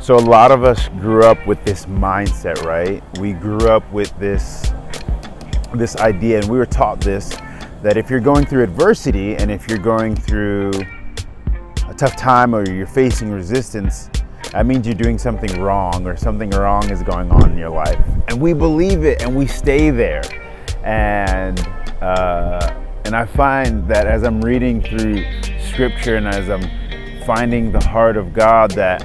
So a lot of us grew up with this mindset, right? We grew up with this idea, and we were taught this, that if you're going through adversity and if you're going through a tough time or you're facing resistance, that means you're doing something wrong or something wrong is going on in your life. And we believe it and we stay there. And I find that as I'm reading through scripture and as I'm finding the heart of God, that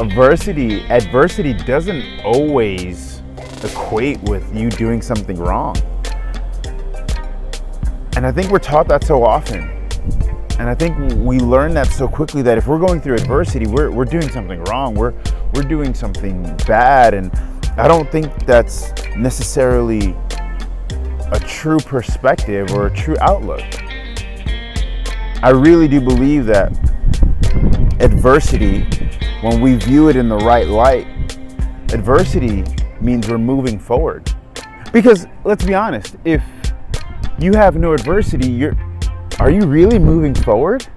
adversity doesn't always equate with you doing something wrong. And I think we're taught that so often. And I think we learn that so quickly, that if we're going through adversity, we're doing something wrong. We're doing something bad. And I don't think that's necessarily a true perspective or a true outlook. I really do believe that adversity, when we view it in the right light, adversity means we're moving forward. Because let's be honest, if you have no adversity, are you really moving forward?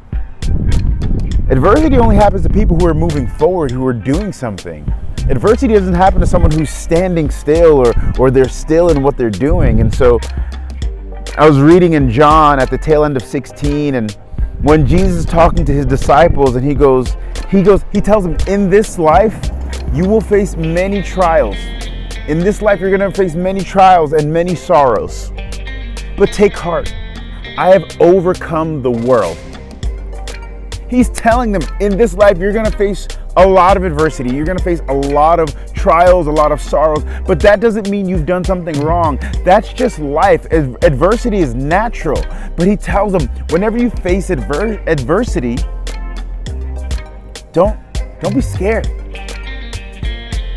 Adversity only happens to people who are moving forward, who are doing something. Adversity doesn't happen to someone who's standing still or they're still in what they're doing. And so I was reading in John at the tail end of 16, and when Jesus is talking to his disciples, and he tells them, in this life, you will face many trials. In this life, you're going to face many trials and many sorrows. But take heart. I have overcome the world. He's telling them, in this life, you're going to face a lot of adversity. You're going to face a lot of trials, a lot of sorrows. But that doesn't mean you've done something wrong. That's just life. Adversity is natural. But he tells them, whenever you face adversity, don't be scared.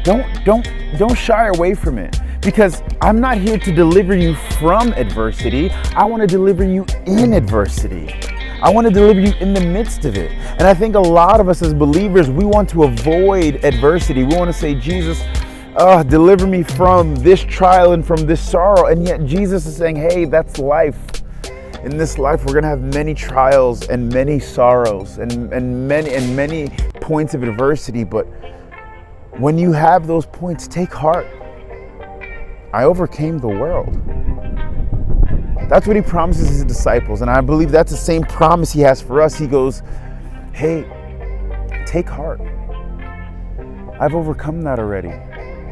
Don't shy away from it. Because I'm not here to deliver you from adversity. I want to deliver you in adversity. I want to deliver you in the midst of it. And I think a lot of us as believers, we want to avoid adversity. We want to say, Jesus, deliver me from this trial and from this sorrow. And yet Jesus is saying, hey, that's life. In this life, we're going to have many trials and many sorrows and many points of adversity. But when you have those points, take heart. I overcame the world. That's what he promises his disciples. And I believe that's the same promise he has for us. He goes, hey, take heart. I've overcome that already.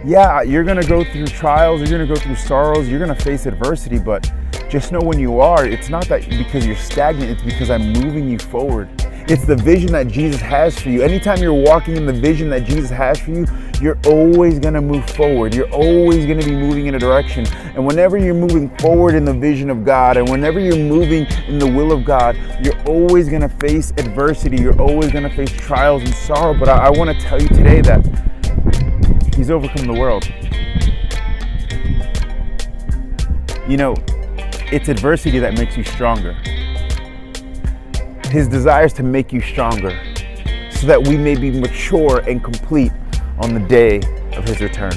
Yeah, you're going to go through trials. You're going to go through sorrows. You're going to face adversity. But just know when you are, it's not that because you're stagnant. It's because I'm moving you forward. It's the vision that Jesus has for you. Anytime you're walking in the vision that Jesus has for you, you're always going to move forward. You're always going to be moving in a direction. And whenever you're moving forward in the vision of God, and whenever you're moving in the will of God, you're always going to face adversity. You're always going to face trials and sorrow. But I want to tell you today that he's overcome the world. You know, it's adversity that makes you stronger. His desire is to make you stronger so that we may be mature and complete on the day of his return.